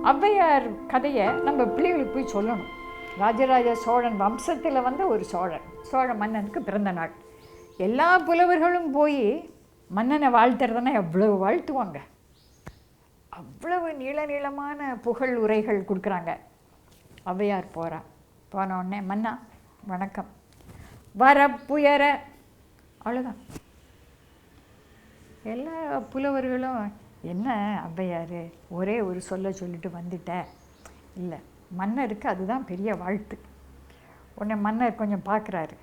ஔவையார் கதையை நம்ம பிள்ளைகளுக்கு போய் சொல்லணும். ராஜராஜ சோழன் வம்சத்தில் வந்த ஒரு சோழ மன்னனுக்கு பிறந்த நாள். எல்லா புலவர்களும் போய் மன்னனை வாழ்த்துறதுன்னா எவ்வளவு வாழ்த்துவாங்க. அவ்வளவு நீளமான புகழ் உரைகள் கொடுக்குறாங்க. ஔவையார் போன உடனே, மன்னா வணக்கம், வரப்புயர, அவ்வளோதான். எல்லா புலவர்களும், என்ன ஔவையார் ஒரே ஒரு சொல்லிட்டு வந்துட்ட? இல்லை, மன்னருக்கு அதுதான் பெரிய வாழ்த்து. உடனே மன்னர் கொஞ்சம் பார்க்குறாரு.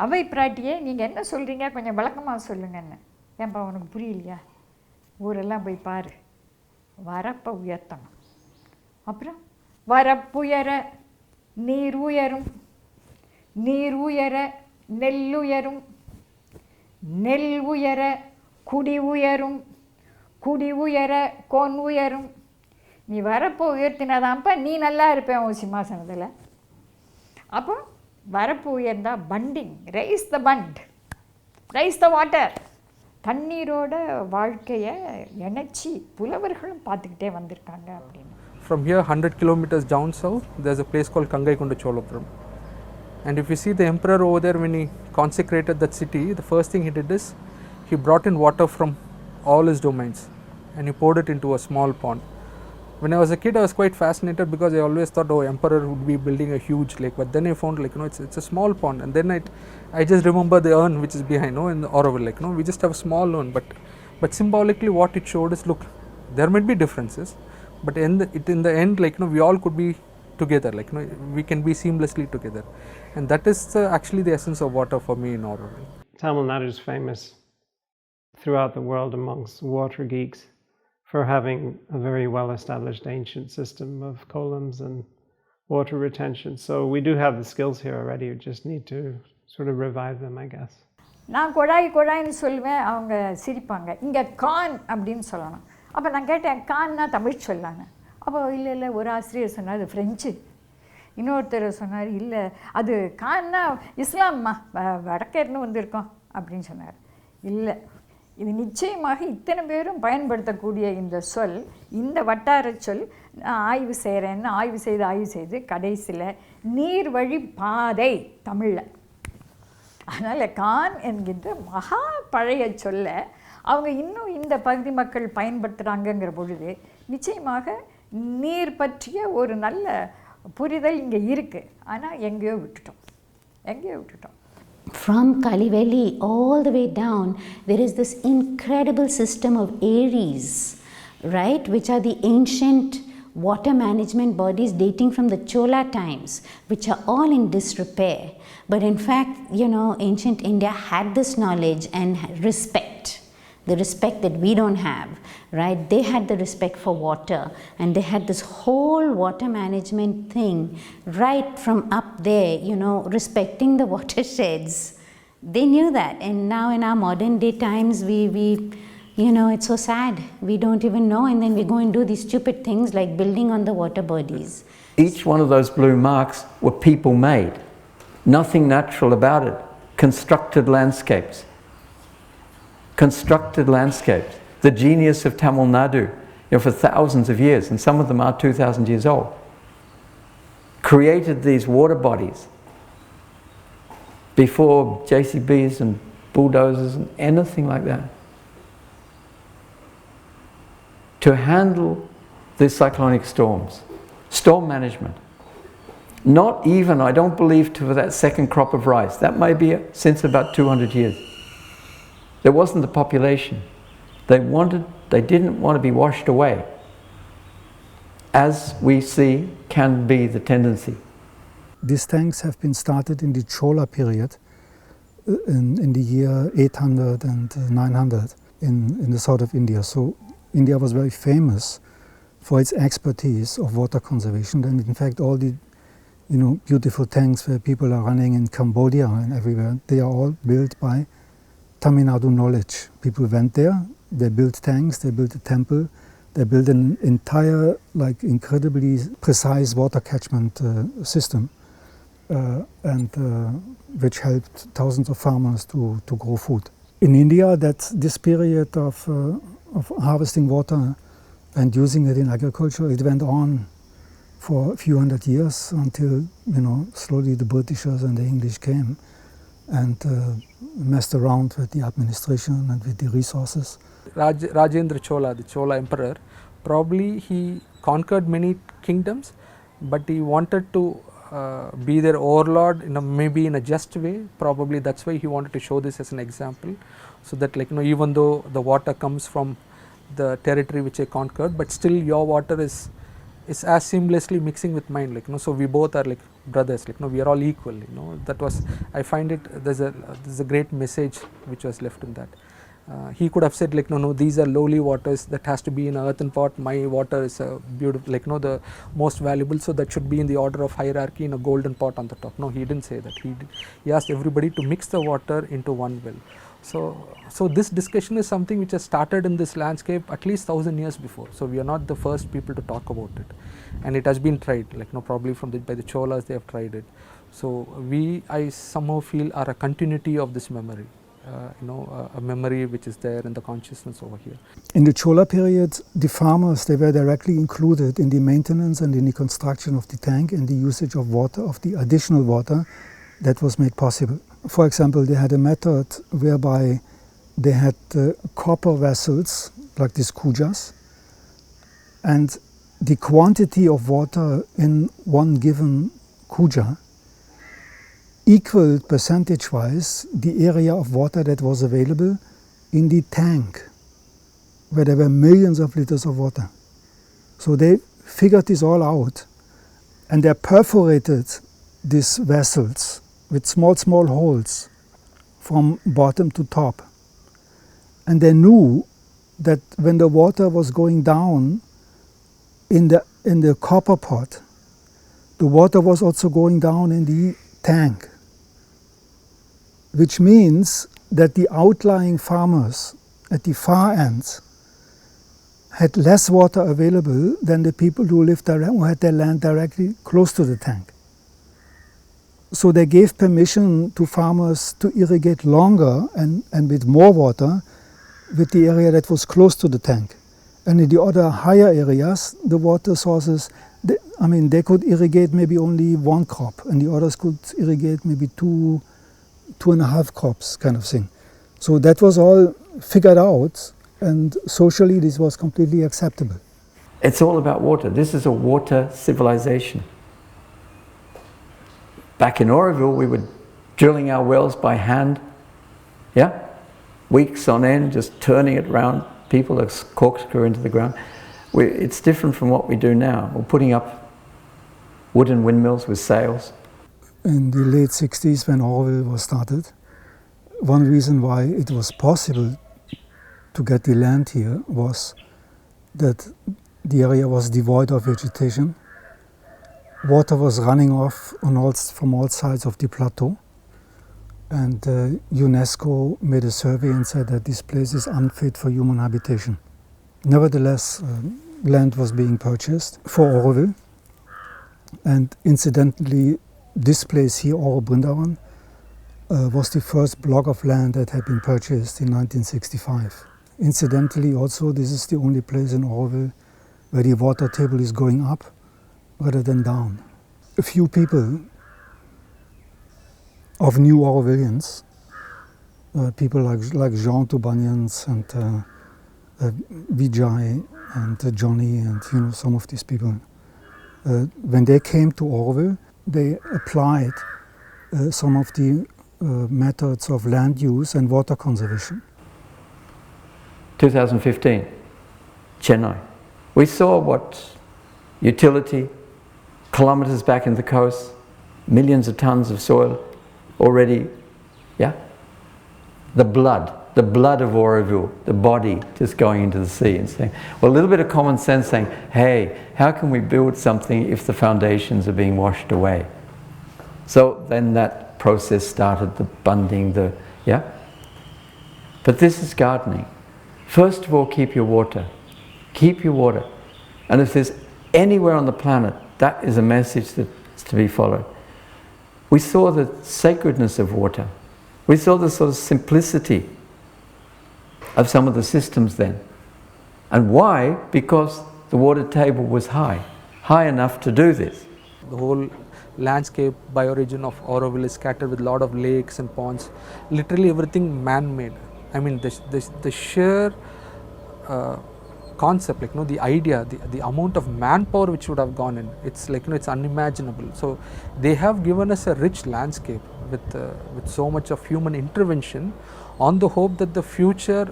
அவை பிராட்டியே, நீங்கள் என்ன சொல்கிறீங்க, கொஞ்சம் விளக்கமாக சொல்லுங்கன்னு. ஏன்பா உனக்கு புரியலையா? ஊரெல்லாம் போய் பாரு, வரப்பை உயர்த்தணும். அப்புறம் வரப்புயர நீர் உயரும், நீர் உயர நெல்லுயரும், நெல் உயர குடி உயரும், குடி உயர கோன் உயரும். நீ வரப்போ உயர்த்தினாதான்ப்பா நீ நல்லா இருப்பேன் உன் சிம்மாசனத்தில். அப்போ வரப்பு உயர்ந்தா bunding, raise the bund, raise the water. தண்ணீரோட வாழ்க்கையை இணைச்சி புலவர்களும் பார்த்துக்கிட்டே வந்திருக்காங்க அப்படின்னு. From here 100 kilometers down south, there's a place called Kangaikonda Cholapuram. And if you see the emperor over there, when he consecrated that city, the first thing he did is he brought in water from all his domains and he poured it into a small pond. When I was a kid, I was quite fascinated because I always thought, oh, emperor would be building a huge lake. But then I found, like, it's a small pond. And then I just remember the urn which is behind, in the Auroville, like, we just have a small urn. But symbolically what it showed is, look, there might be differences, but in the end, like, we all could be together, like, we can be seamlessly together. And that is actually the essence of water for me in Auroville. Tamil Nadu is famous throughout the world amongst water geeks for having a very well-established ancient system of columns and water retention. So we do have the skills here already. We just need to sort of revive them, I guess. நான் கொடாயின்னு சொல்லுவேன், அவங்க சிரிப்பாங்க. இங்கே கான் அப்படின்னு சொல்லணும். அப்போ நான் கேட்டேன், கான்னா தமிழ் சொல்லான்னு. அப்போ இல்லை ஒரு ஆசிரியர் சொன்னார் அது ஃப்ரெஞ்சு. இன்னொருத்தர் சொன்னார், இல்லை அது கான்னா இஸ்லாம்மா, வடக்கேர்னு வந்திருக்கோம் அப்படின்னு சொன்னார். இல்லை, இது நிச்சயமாக இத்தனை பேரும் பயன்படுத்தக்கூடிய இந்த சொல், இந்த வட்டார சொல். நான் ஆய்வு செய்து கடைசியில் நீர்வழி பாதை தமிழில். அதனால் கான் என்கின்ற மகா பழைய சொல்ல அவங்க இன்னும் இந்த பகுதி மக்கள் பயன்படுத்துகிறாங்கங்கிற பொழுது நிச்சயமாக நீர் பற்றிய ஒரு நல்ல புரிதல் இங்கே இருக்குது. ஆனால் எங்கேயோ விட்டுட்டோம். From Kaliveli all the way down, there is this incredible system of Aries, right, which are the ancient water management bodies dating from the Chola times, which are all in disrepair. But in fact, ancient India had this knowledge and respect, the respect that we don't have, right? They had the respect for water, and they had this whole water management thing right from up there, respecting the watersheds. They knew that, and now in our modern day times, we it's so sad. We don't even know, and then we go and do these stupid things like building on the water bodies. Each one of those blue marks were people made. Nothing natural about it. Constructed landscapes. The genius of Tamil Nadu, for thousands of years, and some of them are 2,000 years old, created these water bodies before JCBs and bulldozers and anything like that, to handle the cyclonic storms. Storm management. Not even, I don't believe, for that second crop of rice. That may be since about 200 years. There wasn't the population. They didn't want to be washed away, as we see can be the tendency. These tanks have been started in the Chola period, in the year 800 and 900 in the south of India. So India was very famous for its expertise of water conservation. And in fact, all the beautiful tanks where people are running in Cambodia and everywhere, they are all built by Tamil Nadu knowledge. People went there, they built tanks, they built a temple, they built an entire, incredibly precise water catchment system, and which helped thousands of farmers to grow food. In India, this period of harvesting water and using it in agriculture. It went on for a few hundred years until, slowly the Britishers and the English came and messed around with the administration and with the resources. Rajendra Chola, the Chola emperor, probably he conquered many kingdoms, but he wanted to be their overlord maybe in a just way. Probably that's why he wanted to show this as an example, so that even though the water comes from the territory which I conquered, but still your water is as seamlessly mixing with mine, so we both are like brothers, we are all equal, that was, I find it, there's a great message which was left in that. He could have said no, these are lowly waters, that has to be in an earthen pot, my water is beautiful, the most valuable, so that should be in the order of hierarchy in a golden pot on the top. No, he didn't say that. He asked everybody to mix the water into one well. So this discussion is something which has started in this landscape at least 1000 years before. So we are not the first people to talk about it, and it has been tried, probably by the Cholas they have tried it. So I somehow feel are a continuity of this memory. A memory which is there in the consciousness over here. In the Chola period, the farmers, they were directly included in the maintenance and in the construction of the tank and the usage of water, of the additional water that was made possible. For example, they had a method whereby they had copper vessels, like these kujas, and the quantity of water in one given kuja equaled percentage-wise the area of water that was available in the tank, where there were millions of liters of water. So they figured this all out, and they perforated these vessels with small holes from bottom to top. And they knew that when the water was going down in the copper pot, the water was also going down in the tank, which means that the outlying farmers at the far ends had less water available than the people who had their land directly close to the tank. So they gave permission to farmers to irrigate longer and with more water with the area that was close to the tank. And in the other higher areas, the water sources, they could irrigate maybe only one crop, and the others could irrigate maybe two and a half crops, kind of thing. So that was all figured out, and socially this was completely acceptable. It's all about water. This is a water civilization. Back in Auroville, we were drilling our wells by hand, weeks on end, just turning it around. People are corkscrew into the ground. It's different from what we do now. We're putting up wooden windmills with sails. In the late 60s, when Auroville was started, one reason why it was possible to get the land here was that the area was devoid of vegetation. Water was running off from all sides of the plateau, and UNESCO made a survey and said that this place is unfit for human habitation. Nevertheless, land was being purchased for Auroville, and incidentally, this place here, Oro Brindavan, was the first block of land that had been purchased in 1965. Incidentally, also, this is the only place in Auroville where the water table is going up rather than down. A few people of new Aurovillians, people like Jean Toubanians and Vijay and Johnny and some of these people, when they came to Auroville, they applied some of the methods of land use and water conservation. 2015, Chennai. We saw what utility, kilometers back in the coast, millions of tons of soil already, the blood of Auroville, the body just going into the sea and saying, well, a little bit of common sense saying, hey, how can we build something if the foundations are being washed away? So then that process started, the bunding, But this is gardening. First of all, keep your water. Keep your water. And if there's anywhere on the planet, that is a message that's to be followed. We saw the sacredness of water. We saw the sort of simplicity of some of the systems then. And why? Because the water table was high enough to do this. The whole landscape bioregion of Auroville is scattered with a lot of lakes and ponds, literally everything man-made. I mean, the sheer concept, like, the idea, the amount of manpower which would have gone in, it's like, it's unimaginable. So they have given us a rich landscape with so much of human intervention, on the hope that the future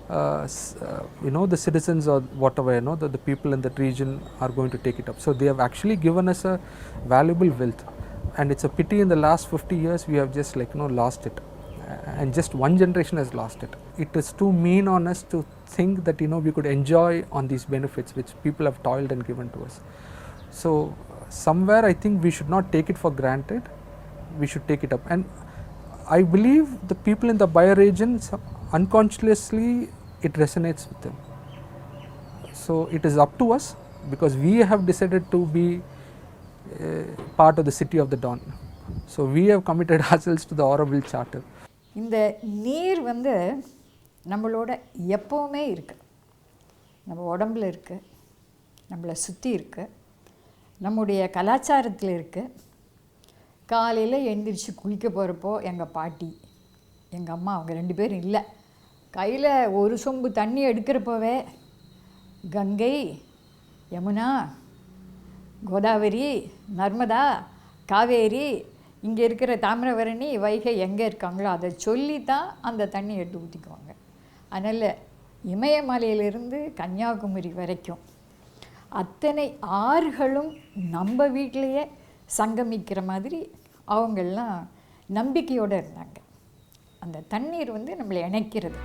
the citizens or whatever, the people in that region are going to take it up. So they have actually given us a valuable wealth, and it's a pity in the last 50 years we have just lost it, and just one generation has lost it. It is too mean on us to think that we could enjoy on these benefits which people have toiled and given to us. So somewhere I think we should not take it for granted, we should take it up. And I believe the people in the bioregion, unconsciously it resonates with them. So it is up to us, because we have decided to be part of the city of the dawn. So we have committed ourselves to the Auroville Charter. இந்த நீர் வந்து நம்மளோட எப்போவுமே இருக்குது, நம்ம உடம்புல இருக்குது, நம்மளை சுற்றி இருக்குது, நம்முடைய கலாச்சாரத்தில் இருக்குது. காலையில் எழுந்திரிச்சு குளிக்க போகிறப்போ எங்கள் பாட்டி, எங்கள் அம்மா, அவங்க 2 பேரும் இல்லை, கையில் ஒரு சொம்பு தண்ணி எடுக்கிறப்போவே கங்கை, யமுனா, கோதாவரி, நர்மதா, காவேரி, இங்கே இருக்கிற தாமிரபரணி, வைகை எங்கே இருக்காங்களோ அதை சொல்லி தான் அந்த தண்ணி எடுத்து ஊற்றிக்குவாங்க. அதனால் இமயமலையிலிருந்து கன்னியாகுமரி வரைக்கும் அத்தனை ஆறுகளும் நம்ம வீட்டிலையே சங்கமிக்கிற மாதிரி அவங்கெல்லாம் நம்பிக்கையோடு இருந்தாங்க. அந்த தண்ணீர் வந்து நம்மளை இணைக்கிறது.